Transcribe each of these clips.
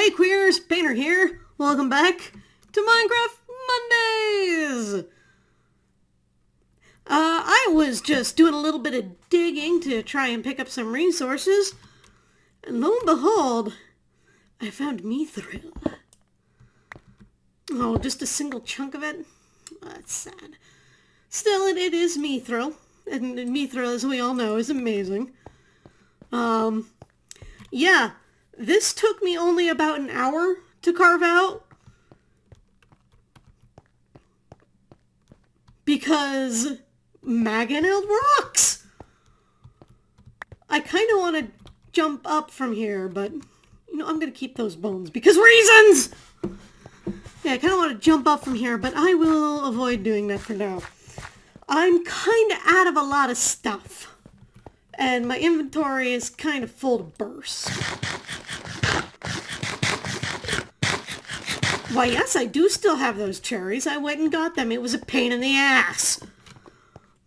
Hey queers, Painter here. Welcome back to Minecraft Mondays. I was just doing a little bit of digging to try and pick up some resources, and lo and behold, I found mithril. Oh, just a single chunk of it? That's sad. Still, it is mithril, and mithril, as we all know, is amazing. Yeah, this took me only about an hour to carve out because manganelled rocks. I kind of want to jump up from here, but I'm going to keep those bones because reasons! Yeah, I kind of want to jump up from here, but I will avoid doing that for now. I'm kind of out of a lot of stuff, and my inventory is kind of full to burst. Why, yes, I do still have those cherries. I went and got them. It was a pain in the ass.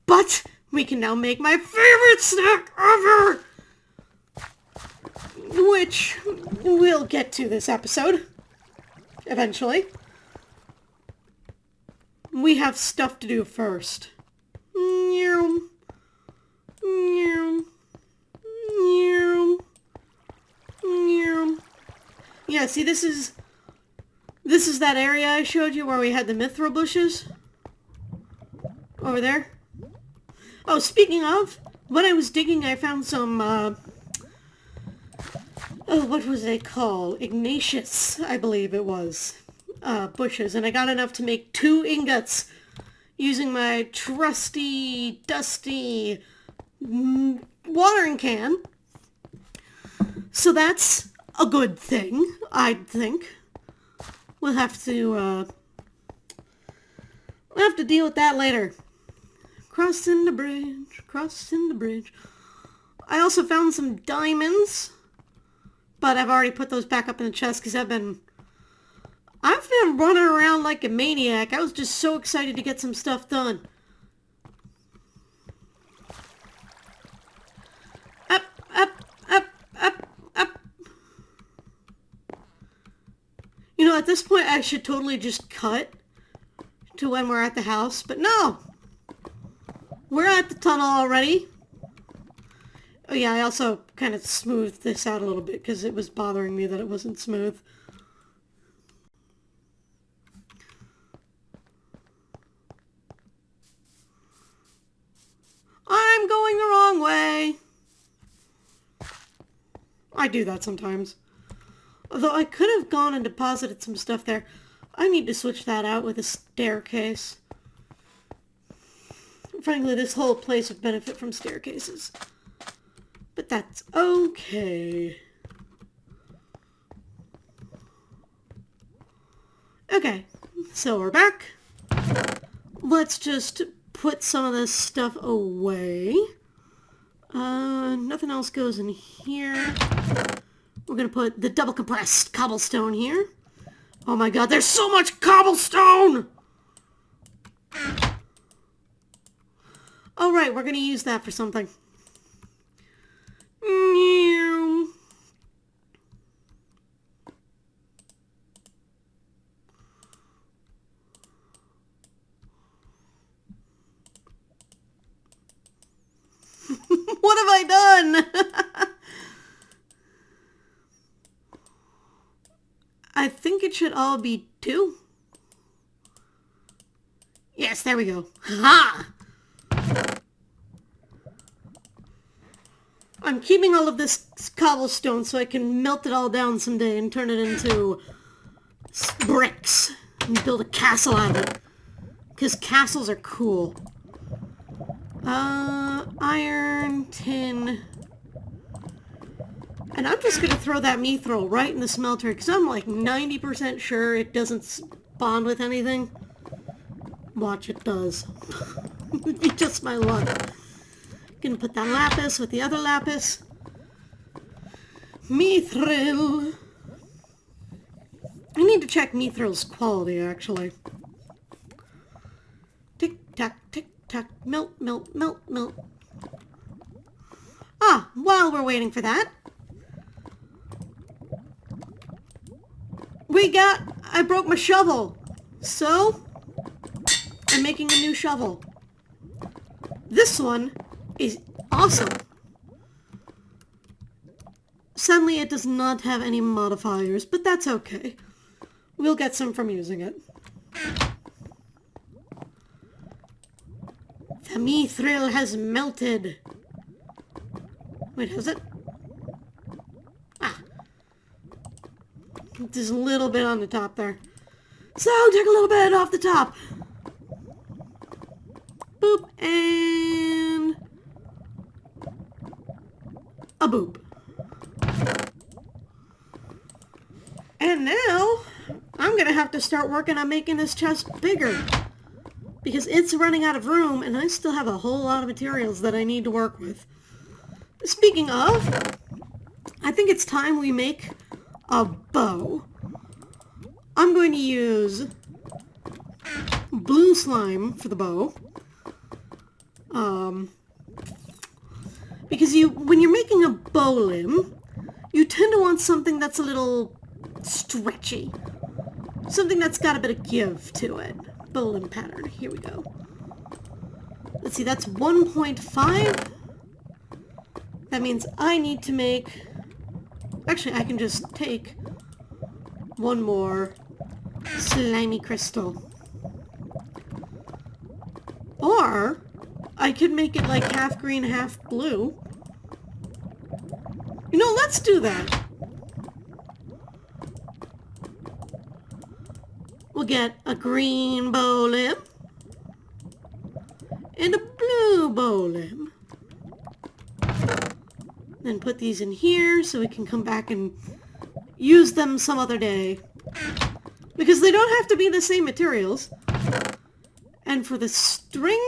But we can now make my favorite snack ever! Which we'll get to this episode. Eventually. We have stuff to do first. Yeah, see, this is that area I showed you where we had the mithril bushes. Over there. Oh, speaking of, when I was digging, I found some, what was they called? Ignacious, I believe it was, bushes. And I got enough to make 2 ingots using my trusty, dusty watering can. So that's a good thing, I think. We'll have to deal with that later. Crossing the bridge, crossing the bridge. I also found some diamonds, but I've already put those back up in the chest because I've been running around like a maniac. I was just so excited to get some stuff done. Up, up, up, up, up. At this point I should totally just cut to when we're at the house, but no! We're at the tunnel already. Oh yeah, I also kind of smoothed this out a little bit because it was bothering me that it wasn't smooth. I'm going the wrong way. I do that sometimes. Although I could have gone and deposited some stuff there. I need to switch that out with a staircase. Frankly, this whole place would benefit from staircases. But that's okay. Okay, so we're back. Let's just put some of this stuff away. Nothing else goes in here. We're gonna put the double compressed cobblestone here. Oh my god, there's so much cobblestone! Oh right, we're gonna use that for something. What have I done? I think it should all be 2. Yes, there we go. Ha! I'm keeping all of this cobblestone so I can melt it all down someday and turn it into bricks and build a castle out of it. Because castles are cool. Iron, tin. And I'm just going to throw that mithril right in the smelter because I'm like 90% sure it doesn't bond with anything. Watch, it does. Just my luck. Gonna put that lapis with the other lapis. Mithril. I need to check mithril's quality, actually. Tick-tack, tick-tack, melt, melt, melt, melt. Ah, while we're waiting for that, we got? I broke my shovel. So, I'm making a new shovel. This one is awesome. Sadly, it does not have any modifiers, but that's okay. We'll get some from using it. The mithril has melted. Wait, has it? Ah. There's a little bit on the top there. So, take a little bit off the top. Boop, and a boop. And now, I'm gonna have to start working on making this chest bigger. Because it's running out of room, and I still have a whole lot of materials that I need to work with. Speaking of, I think it's time we make a bow. I'm going to use blue slime for the bow. Because when you're making a bow limb, you tend to want something that's a little stretchy. Something that's got a bit of give to it. Bow limb pattern. Here we go. Let's see, that's 1.5. That means I need to make... Actually, I can just take one more slimy crystal. Or I could make it like half green, half blue. You know, let's do that. We'll get a green bow limb and a blue bow limb. Then put these in here so we can come back and use them some other day. Because they don't have to be the same materials. And for the string,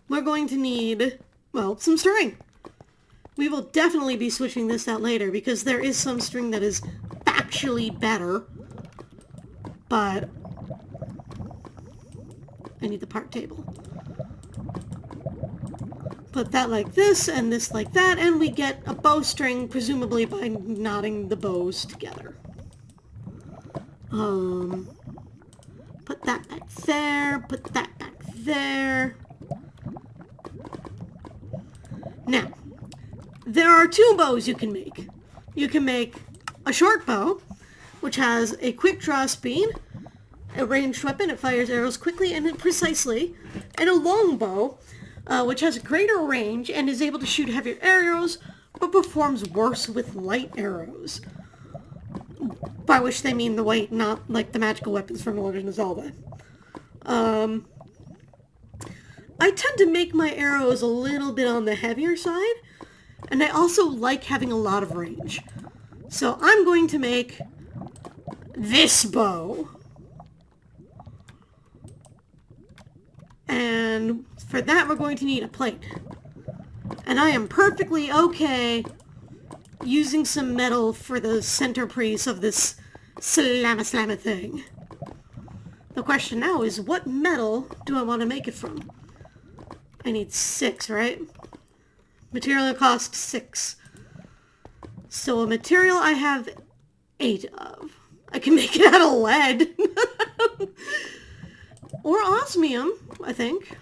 we're going to need, well, some string. We will definitely be switching this out later because there is some string that is factually better. But I need the part table. Put that like this and this like that, and we get a bowstring, presumably by knotting the bows together. Put that back there, put that back there. Now, there are two bows you can make. You can make a short bow, which has a quick draw speed, a ranged weapon, it fires arrows quickly and precisely, and a long bow, which has a greater range and is able to shoot heavier arrows, but performs worse with light arrows. By which they mean the weight, not like the magical weapons from The Legend of Zelda. I tend to make my arrows a little bit on the heavier side, and I also like having a lot of range. So I'm going to make this bow. And for that we're going to need a plate. And I am perfectly okay using some metal for the centerpiece of this slamma thing. The question now is, what metal do I want to make it from? I need 6, right? Material costs 6. So a material I have 8 of. I can make it out of lead. Or osmium, I think.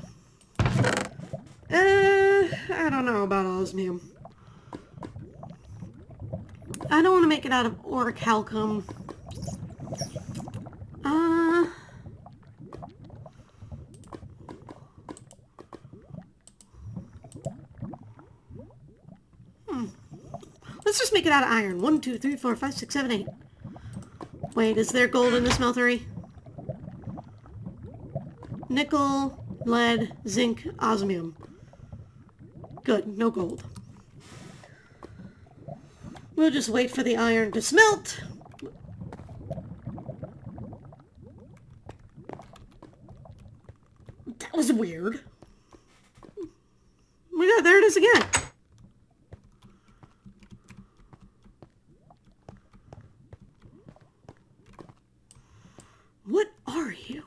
I don't know about osmium. I don't want to make it out of orichalcum. Let's just make it out of iron. 1, 2, 3, 4, 5, 6, 7, 8. Wait, is there gold in the smeltery? Nickel, lead, zinc, osmium. Good, no gold. We'll just wait for the iron to smelt. That was weird. Oh my god, there it is again. What are you?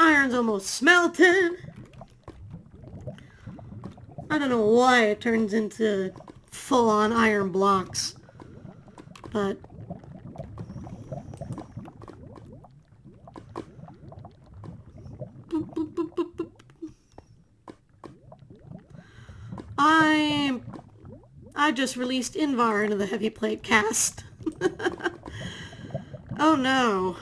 Iron's almost smelted. I don't know why it turns into full-on iron blocks, but boop, boop, boop, boop, boop. I just released Invar into the heavy plate cast. Oh no.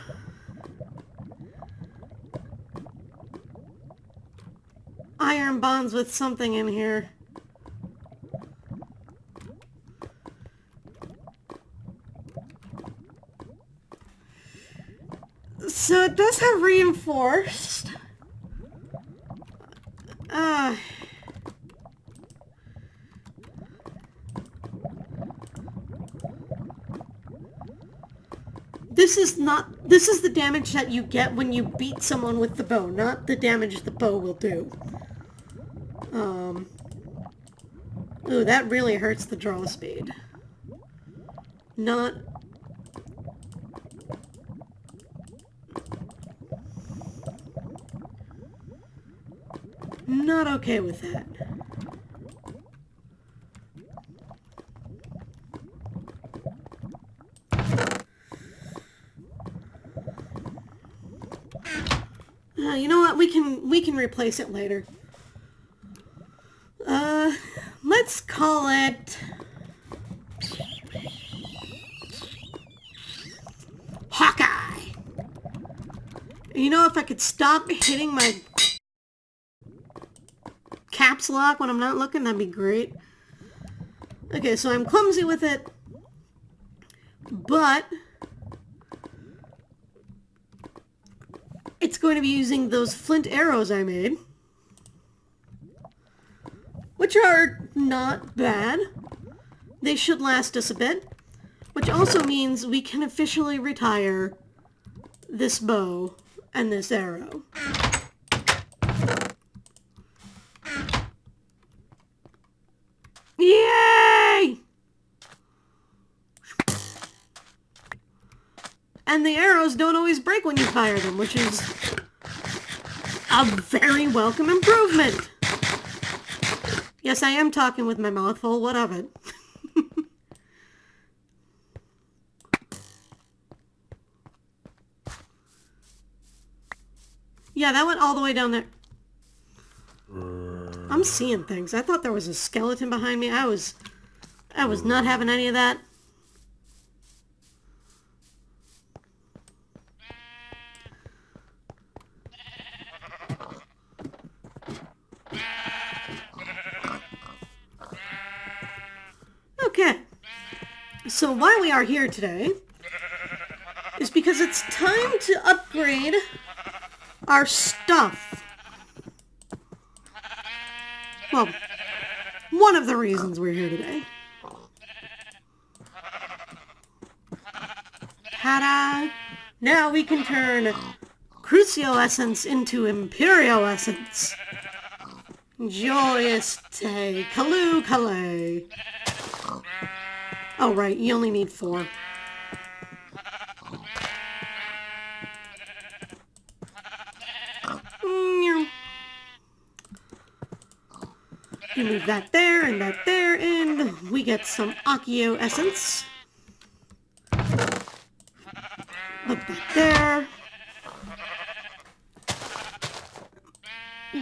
Iron bonds with something in here. So it does have reinforced. This is the damage that you get when you beat someone with the bow, not the damage the bow will do. Ooh, that really hurts the draw speed. Not okay with that. You know what? We can replace it later. Let's call it Hawkeye. You know, if I could stop hitting my caps lock when I'm not looking, that'd be great. Okay, so I'm clumsy with it, but it's going to be using those flint arrows I made, which are not bad. They should last us a bit, which also means we can officially retire this bow and this arrow. Yay! And the arrows don't always break when you fire them, which is a very welcome improvement. Yes, I am talking with my mouth full. What of it? Yeah, that went all the way down there. I'm seeing things. I thought there was a skeleton behind me. I was not having any of that. Okay. So why we are here today is because it's time to upgrade our stuff. Well, one of the reasons we're here today. Ta-da! Now we can turn Crucio Essence into Imperio Essence. Joyous day. Kaloo Kalay. Oh, right. You only need 4. You move that there, and we get some Accio Essence. Put that there.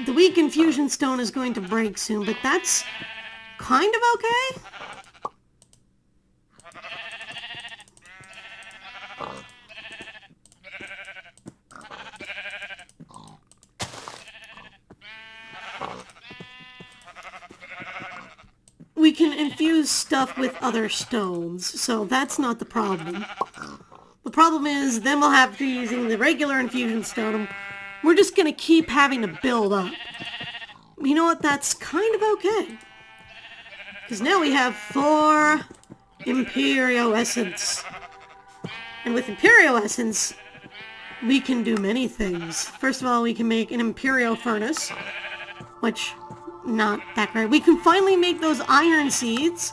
The weak infusion stone is going to break soon, but that's kind of okay. We can infuse stuff with other stones, so that's not the problem. The problem is, then we'll have to be using the regular infusion stone. We're just going to keep having to build up. You know what? That's kind of okay. Because now we have 4 Imperio Essence. And with Imperio Essence, we can do many things. First of all, we can make an Imperio Furnace, which, not that great. We can finally make those iron seeds.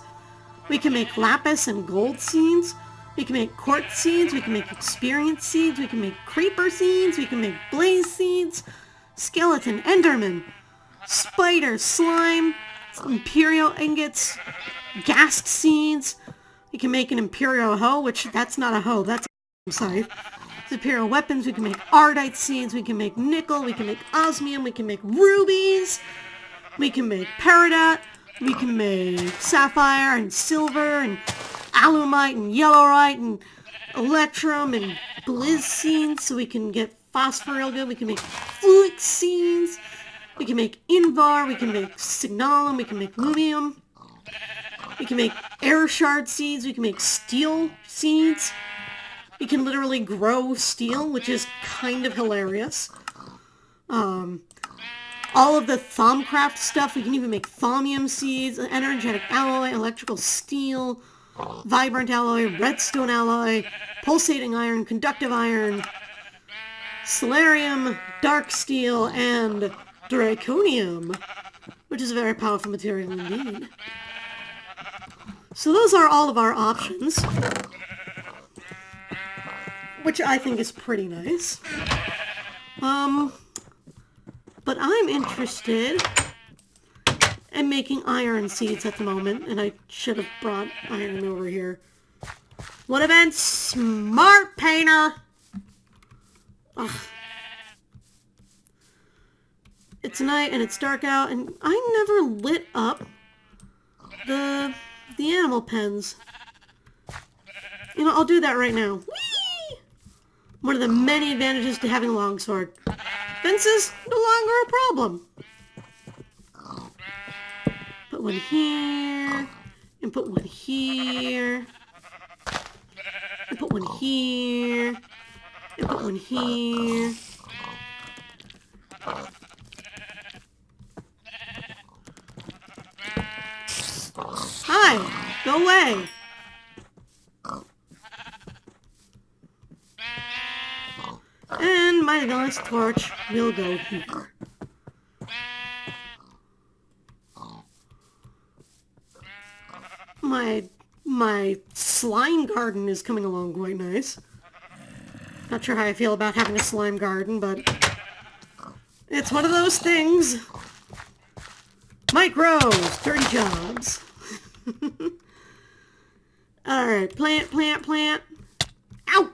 We can make lapis and gold seeds. We can make quartz seeds, we can make experience seeds, we can make creeper seeds, we can make blaze seeds, skeleton, enderman, spider, slime, imperial ingots, ghast seeds. We can make an imperial hoe, which that's not a hoe, that's a scythe. Imperial weapons, we can make ardite seeds, we can make nickel, we can make osmium, we can make rubies, we can make peridot, we can make sapphire and silver and alumite and yellowite and electrum and blizz seeds, so we can get phosphor real good. We can make fluix seeds, we can make invar, we can make signalum, we can make lumium, we can make air shard seeds, we can make steel seeds. We can literally grow steel, which is kind of hilarious. All of the Thaumcraft stuff, we can even make thaumium seeds, energetic alloy, electrical steel, vibrant alloy, redstone alloy, pulsating iron, conductive iron, solarium, dark steel, and draconium, which is a very powerful material indeed. So those are all of our options, which I think is pretty nice. But I'm interested in making iron seeds at the moment, and I should have brought iron over here. Would have been smart, painter! Ugh. It's night and it's dark out, and I never lit up the animal pens. You know, I'll do that right now. Whee! One of the many advantages to having a longsword. Fences, no longer a problem. Put one here, and put one here, and put one here, and put one here. Hi, go away. And my last torch will go here. My slime garden is coming along quite nice. Not sure how I feel about having a slime garden, but it's one of those things. Micros, dirty jobs. Alright, plant, plant, plant. Ow!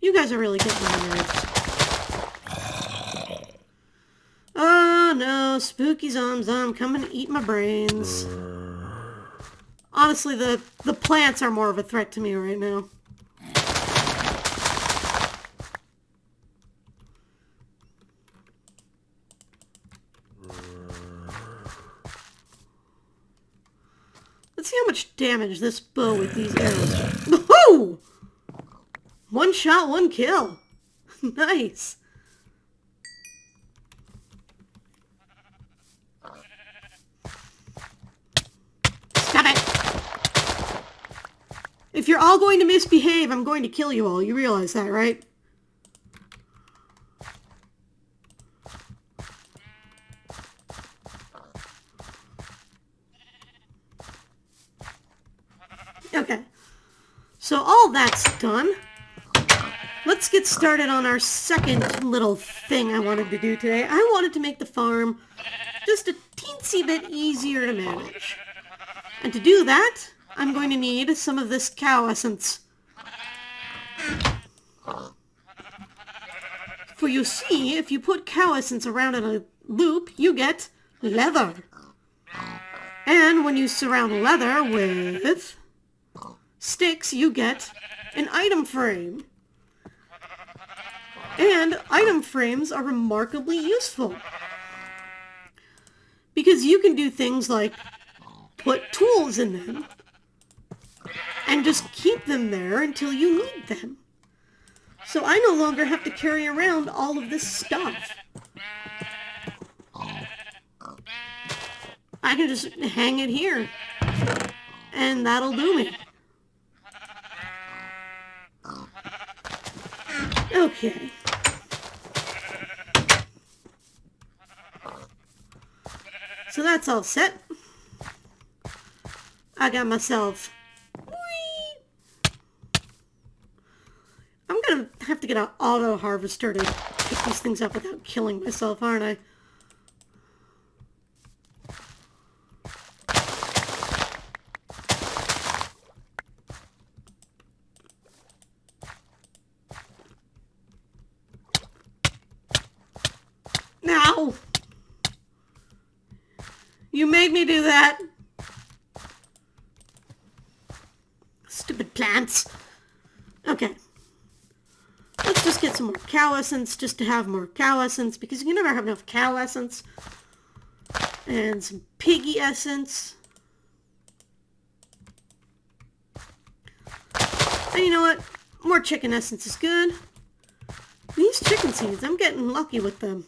You guys are really getting my nerves. Oh no, spooky zom coming to eat my brains. Honestly, the plants are more of a threat to me right now. Let's see how much damage this bow with these arrows. Woohoo! One shot, one kill. Nice. Stop it. If you're all going to misbehave, I'm going to kill you all. You realize that, right? Okay. So all that's done. Let's get started on our second little thing I wanted to do today. I wanted to make the farm just a teensy bit easier to manage. And to do that, I'm going to need some of this cow essence. For you see, if you put cow essence around in a loop, you get leather. And when you surround leather with sticks, you get an item frame. And item frames are remarkably useful, because you can do things like put tools in them and just keep them there until you need them. So I no longer have to carry around all of this stuff. I can just hang it here, and that'll do me. Okay. So that's all set. I got myself to get an auto harvester to pick these things up without killing myself, aren't I? Now! You made me do that! Stupid plants. Okay. Let's just get some more cow essence just to have more cow essence, because you can never have enough cow essence. And some piggy essence. And you know what? More chicken essence is good. These chicken seeds, I'm getting lucky with them.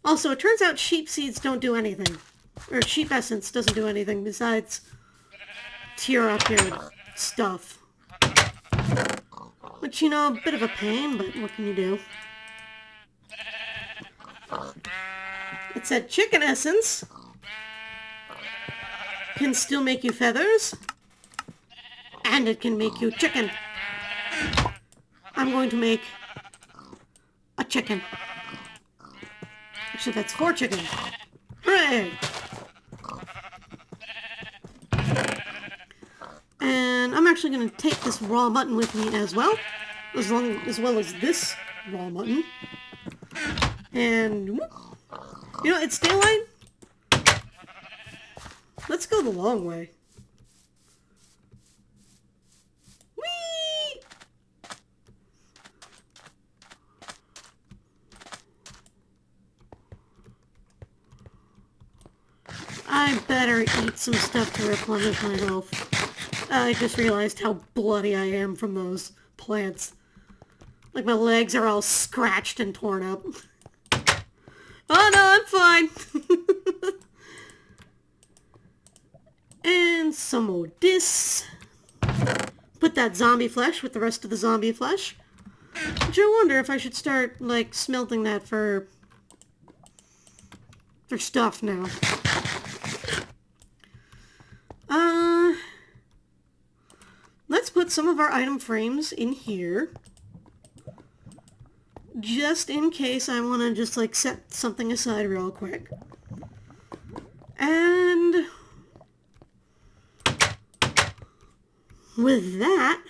Also, it turns out sheep seeds don't do anything. Or sheep essence doesn't do anything besides tear up your stuff. Which, you know, a bit of a pain, but what can you do? It said chicken essence can still make you feathers, and it can make you chicken. I'm going to make a chicken. Actually, that's 4 chicken. Hooray! And I'm actually going to take this raw mutton with me as well. As well as this raw mutton. And, you know, it's daylight. Let's go the long way. Whee! I better eat some stuff to replenish my health. I just realized how bloody I am from those plants. Like my legs are all scratched and torn up. Oh no, I'm fine. And some more this. Put that zombie flesh with the rest of the zombie flesh. Which I wonder if I should start, like, smelting that for stuff now. Let's put some of our item frames in here. Just in case I want to just, like, set something aside real quick. And with that,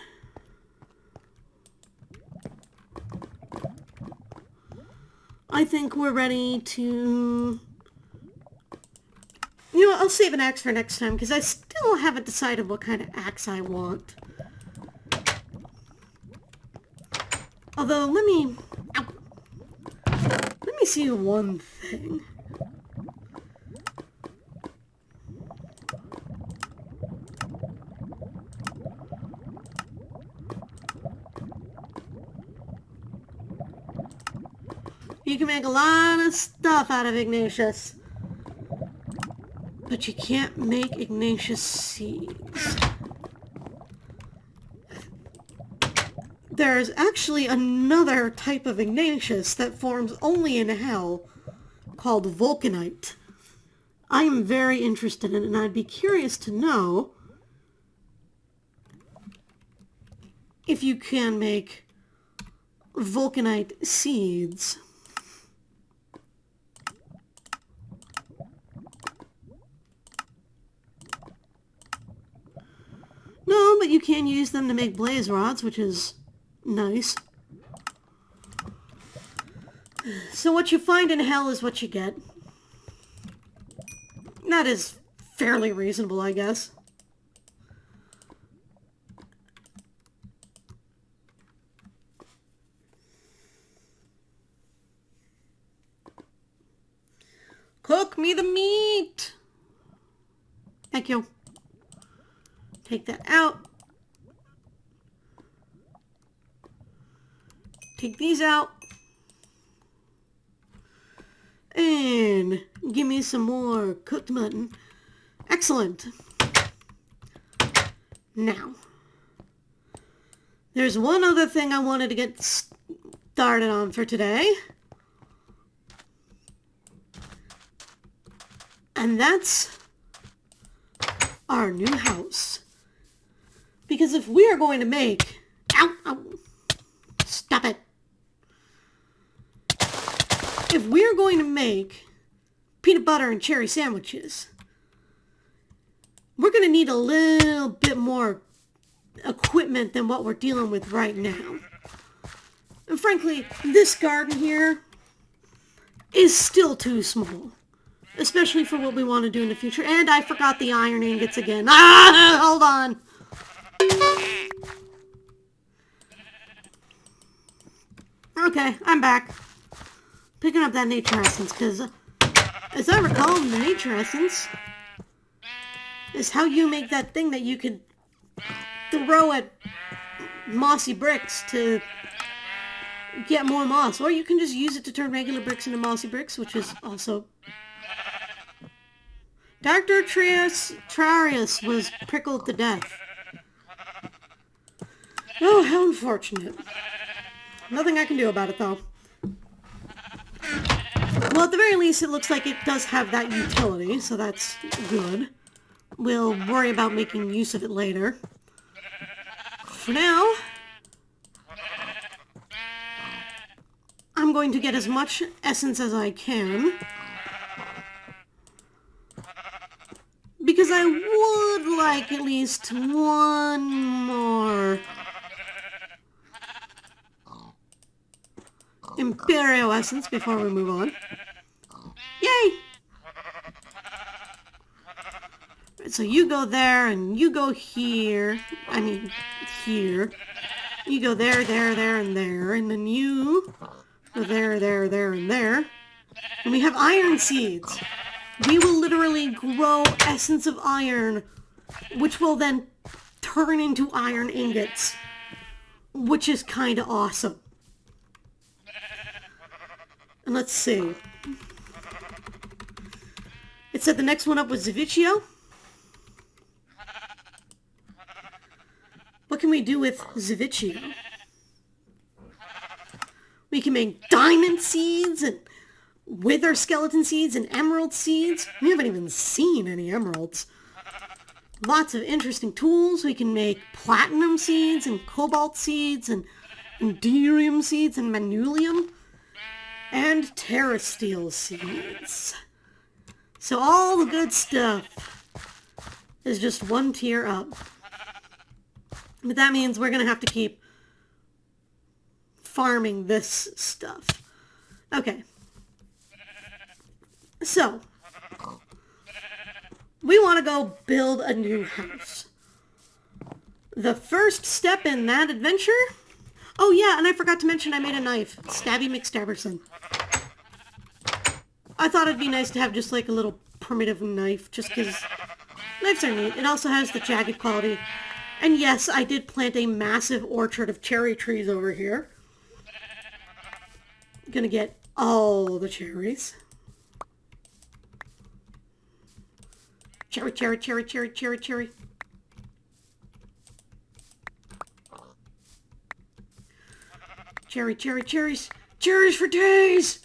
I think we're ready to... You know, I'll save an axe for next time, because I still haven't decided what kind of axe I want. Although, let me see one thing. You can make a lot of stuff out of Ignatius. But you can't make Ignatius seeds. There's actually another type of Ignatius that forms only in hell called vulcanite. I am very interested in it, and I'd be curious to know if you can make vulcanite seeds. No, but you can use them to make blaze rods, which is nice. So what you find in hell is what you get. That is fairly reasonable, I guess. Cook me the meat! Thank you. Take that out. Take these out. And give me some more cooked mutton. Excellent. Now, there's one other thing I wanted to get started on for today. And that's our new house. Because if we are going to make... Ow! Ow! Stop it. If we're going to make peanut butter and cherry sandwiches, we're going to need a little bit more equipment than what we're dealing with right now. And frankly, this garden here is still too small, especially for what we want to do in the future. And I forgot the iron ingots again. Ah, hold on. Okay, I'm back. Picking up that nature essence, because as I recall, the nature essence is how you make that thing that you could throw at mossy bricks to get more moss. Or you can just use it to turn regular bricks into mossy bricks, which is also... Dr. Cherries was prickled to death. Oh, how unfortunate. Nothing I can do about it, though. Well, at the very least, it looks like it does have that utility, so that's good. We'll worry about making use of it later. For now, I'm going to get as much essence as I can, because I would like at least one more Imperial essence before we move on. Yay! Right, so you go there, and you go here. I mean, here. You go there, there, and there. And then you go there, there, and there. And we have iron seeds. We will literally grow essence of iron, which will then turn into iron ingots, which is kind of awesome. And let's see. It said the next one up was Zavicchio. What can we do with Zavicchio? We can make diamond seeds and wither skeleton seeds and emerald seeds. We haven't even seen any emeralds. Lots of interesting tools. We can make platinum seeds and cobalt seeds and inderium seeds and manulium. And terrasteel seeds. So all the good stuff is just one tier up. But that means we're going to have to keep farming this stuff. Okay. So, we want to go build a new house. The first step in that adventure... Oh yeah, and I forgot to mention I made a knife. Stabby McStabberson. I thought it'd be nice to have just like a little primitive knife, just because knives are neat. It also has the jagged quality. And yes, I did plant a massive orchard of cherry trees over here. Gonna get all the cherries. Cherry, cherry, cherry, cherry, cherry, cherry. Cherry, cherry, cherries. Cherries for days!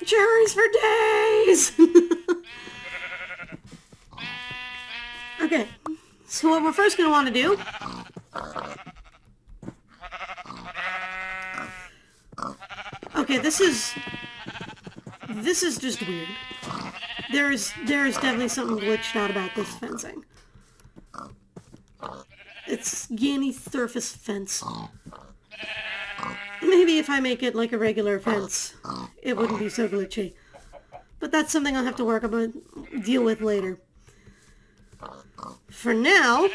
Cherries for days! Okay, so what we're first going to want to do okay, this is just weird. There is definitely something glitched out about this fencing. It's Guinea surface fence. Maybe if I make it like a regular fence, it wouldn't be so glitchy. But that's something I'll have to work on and deal with later. For now,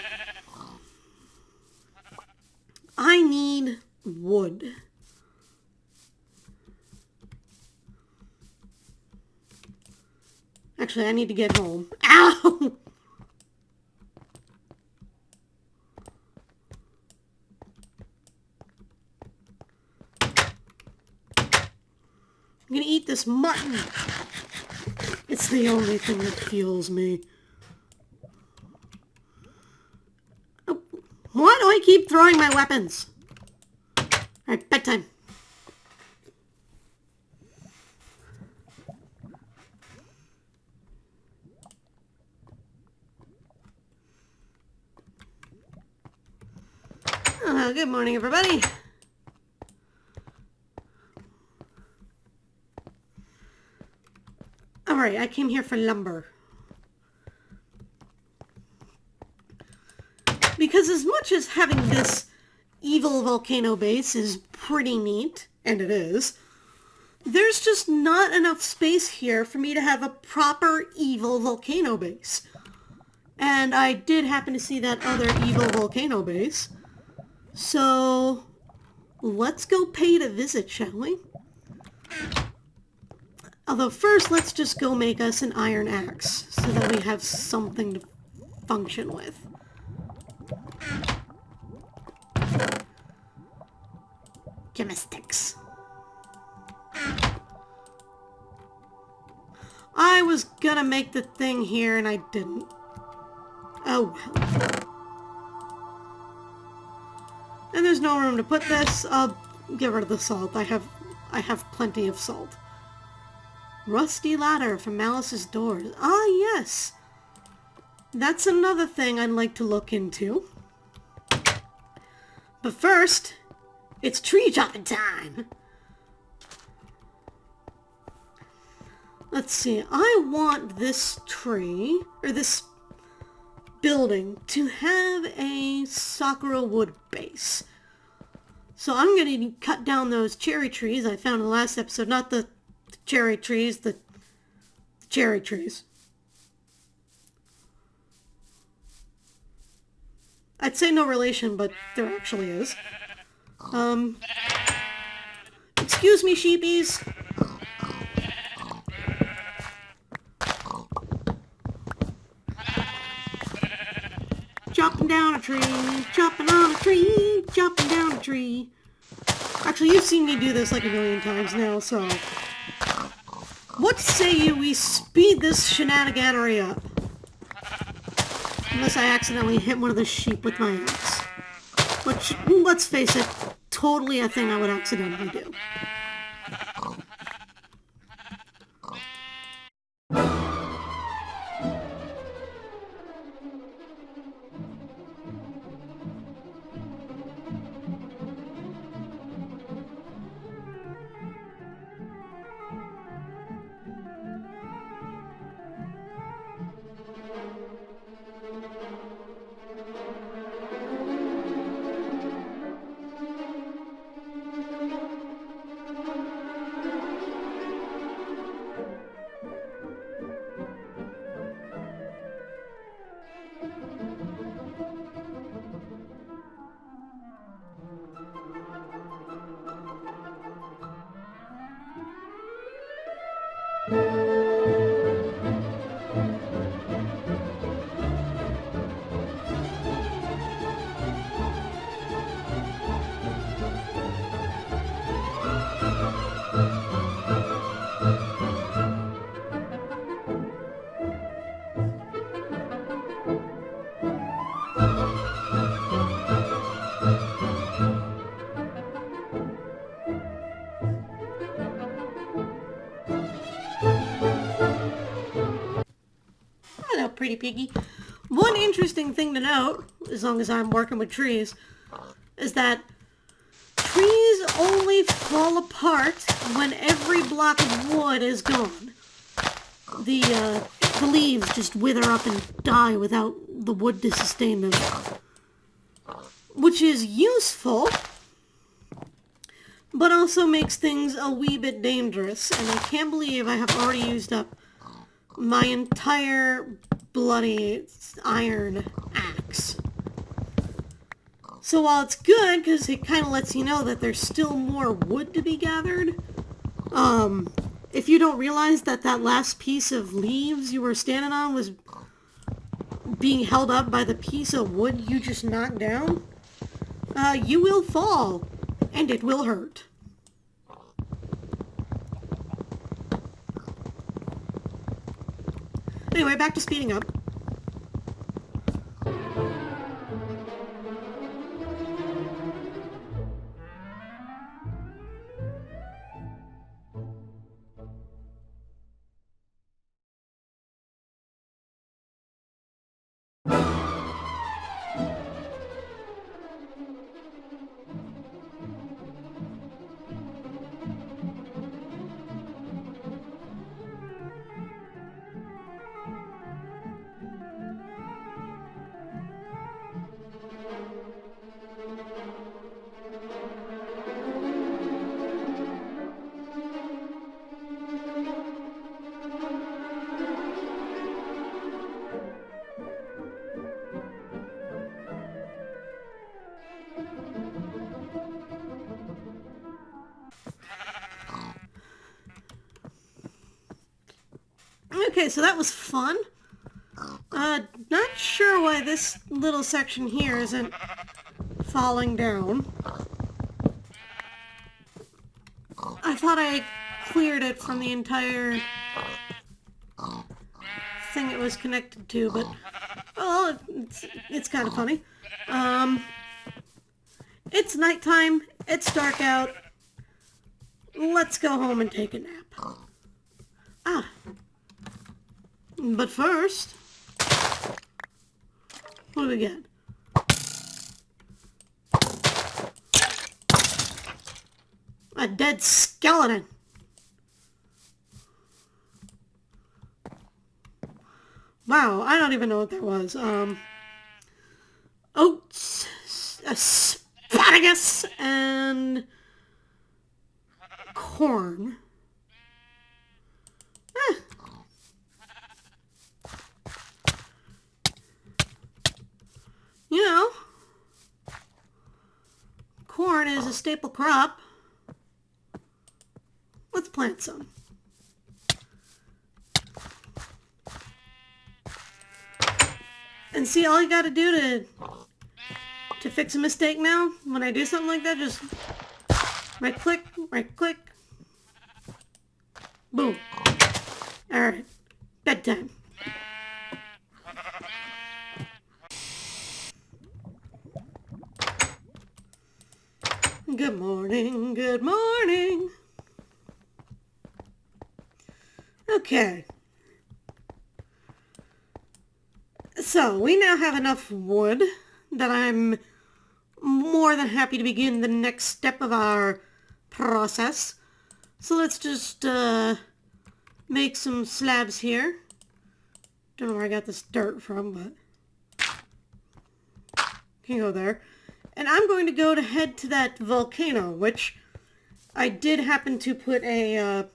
I need wood. Actually, I need to get home. Ow! I'm gonna eat this mutton. It's the only thing that fuels me. Oh, why do I keep throwing my weapons? Alright, bedtime. Good morning, everybody. Alright, I came here for lumber. Because as much as having this evil volcano base is pretty neat, and it is, there's just not enough space here for me to have a proper evil volcano base. And I did happen to see that other evil volcano base. So let's go pay it a visit, shall we? Although first, let's just go make us an iron axe so that we have something to function with. Gymnastics. I was gonna make the thing here and I didn't. Oh well. And there's no room to put this. I'll get rid of the salt. I have plenty of salt. Rusty ladder from Malice's doors. Ah, yes. That's another thing I'd like to look into. But first, it's tree chopping time. Let's see. I want this tree, or this building, to have a sakura wood base. So I'm going to cut down those cherry trees I found in the last episode. Not the cherry trees, the cherry trees. I'd say no relation, but there actually is. Excuse me, sheepies. Chopping down a tree, chopping on a tree, chopping down a tree. Actually, you've seen me do this like a million times now, so... What say you we speed this shenaniganery up? Unless I accidentally hit one of the sheep with my axe. Which, let's face it, totally a thing I would accidentally do. Hello, pretty piggy. One interesting thing to note, as long as I'm working with trees, is that trees only fall apart when every block of wood is gone. The leaves just wither up and die without the wood to sustain them. Which is useful, but also makes things a wee bit dangerous. And I can't believe I have already used up my entire bloody iron axe. So while it's good, because it kind of lets you know that there's still more wood to be gathered, if you don't realize that that last piece of leaves you were standing on was being held up by the piece of wood you just knocked down, you will fall, and it will hurt. Anyway, back to speeding up. Okay, so that was fun. Not sure why this little section here isn't falling down. I thought I cleared it from the entire thing it was connected to, but, well, it's kind of funny. It's nighttime, it's dark out. Let's go home and take a nap. Ah. But first, what do we get? A dead skeleton. Wow, I don't even know what that was. Oats, asparagus, and corn. Eh. You know, corn is a staple crop. Let's plant some. And see, all you gotta do to fix a mistake now, when I do something like that, just right click, boom. Alright, bedtime. Good morning, good morning. Okay. So, we now have enough wood that I'm more than happy to begin the next step of our process. So let's just make some slabs here. Don't know where I got this dirt from, but can go there. And I'm going to go to head to that volcano, which I did happen to put a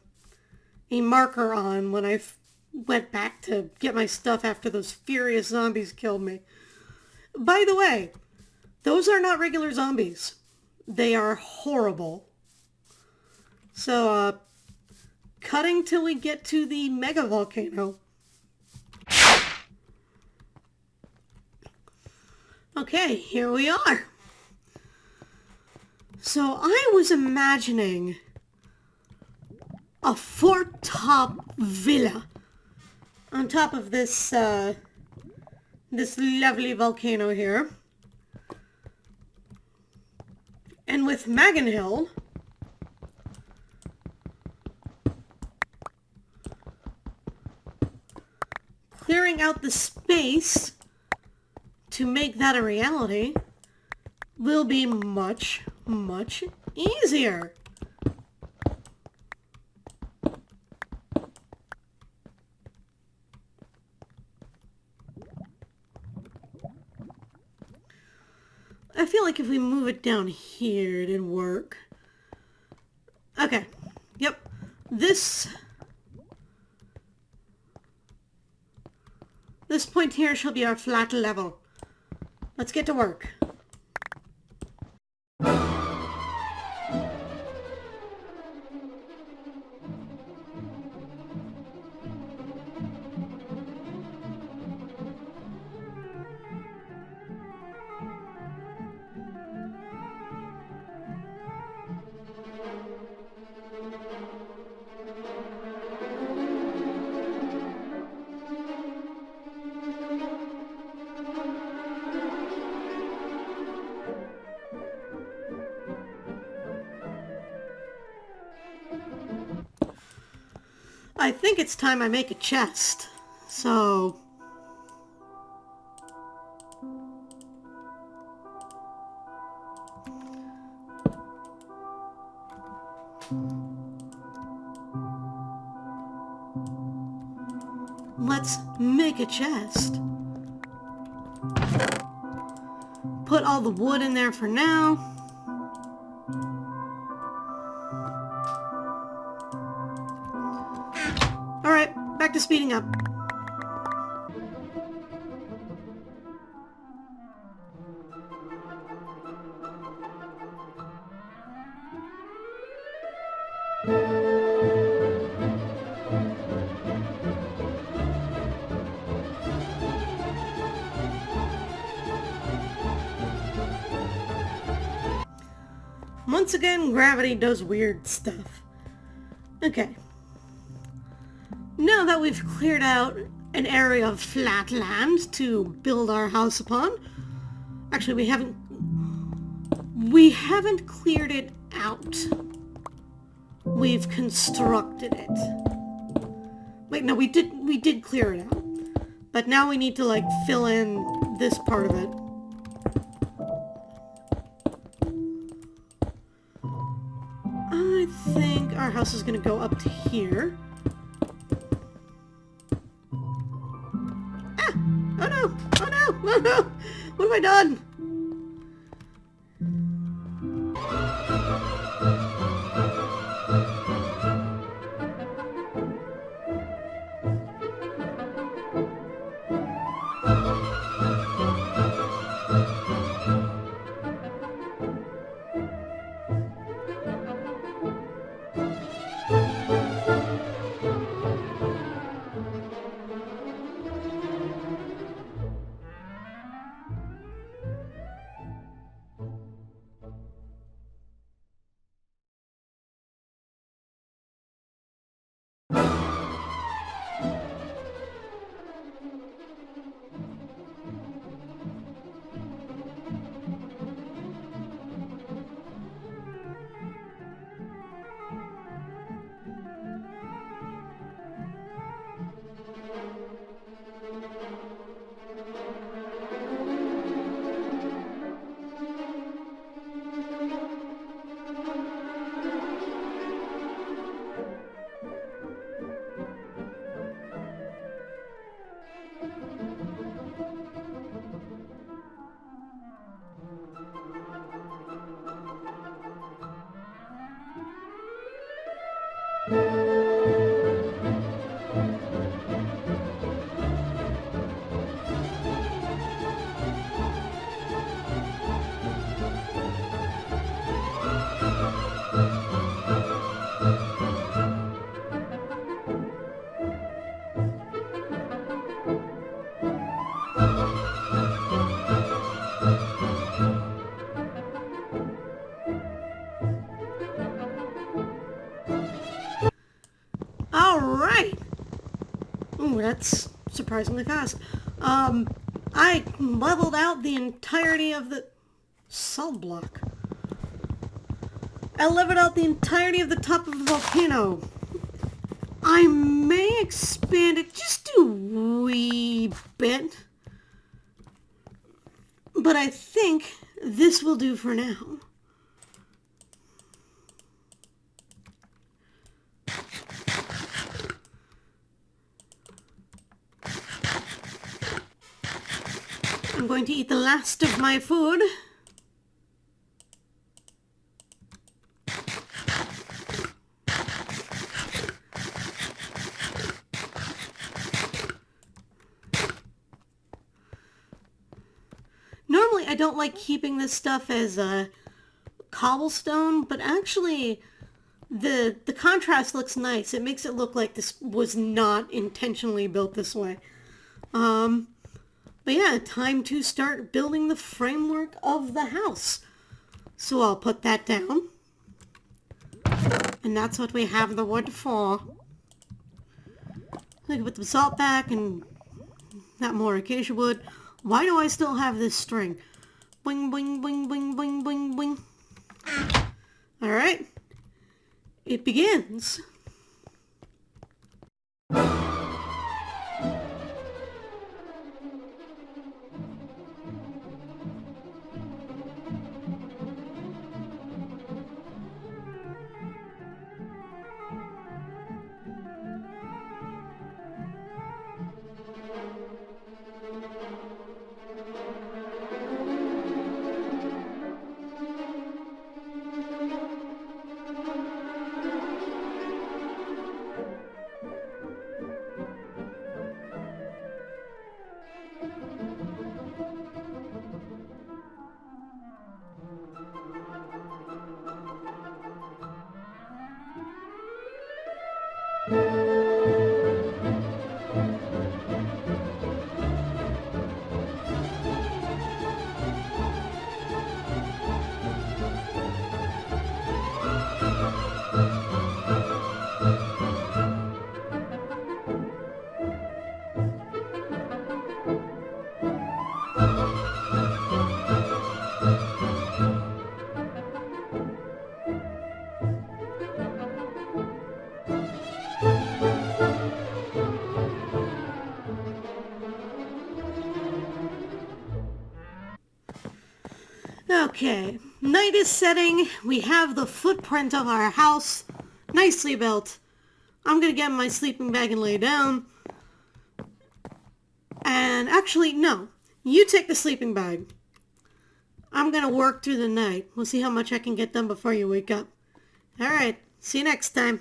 marker on when I went back to get my stuff after those furious zombies killed me. By the way, those are not regular zombies. They are horrible. So, cutting till we get to the mega volcano. Okay, here we are. So I was imagining a fort-top villa on top of this this lovely volcano here. And with Magenhill clearing out the space to make that a reality will be much, much easier. I feel like if we move it down here, it'd work. Okay. Yep. This point here shall be our flat level. Let's get to work. I think it's time I make a chest. So let's make a chest. Put all the wood in there for now. Alright, back to speeding up. Once again, gravity does weird stuff. Okay. Now that we've cleared out an area of flat land to build our house upon, actually we haven't cleared it out. We've constructed it. Wait, no, we did clear it out. But now we need to, like, fill in this part of it. I think our house is gonna go up to here. Ah! Oh no! Oh no! Oh no! What have I done? Alright! Ooh, that's surprisingly fast. I leveled out the entirety of the salt block. I leveled out the entirety of the top of the volcano. I may expand it just a wee bit, but I think this will do for now. I'm going to eat the last of my food. Normally I don't like keeping this stuff as a cobblestone, but actually the contrast looks nice. It makes it look like this was not intentionally built this way. But yeah, time to start building the framework of the house. So I'll put that down. And that's what we have the wood for. I can put the salt back and that more acacia wood. Why do I still have this string? Boing, boing, boing, boing, boing, boing, boing. Alright. It begins. Okay, night is setting. We have the footprint of our house nicely built. I'm gonna get my sleeping bag and lay down. And actually, no. You take the sleeping bag. I'm gonna work through the night. We'll see how much I can get done before you wake up. Alright, see you next time.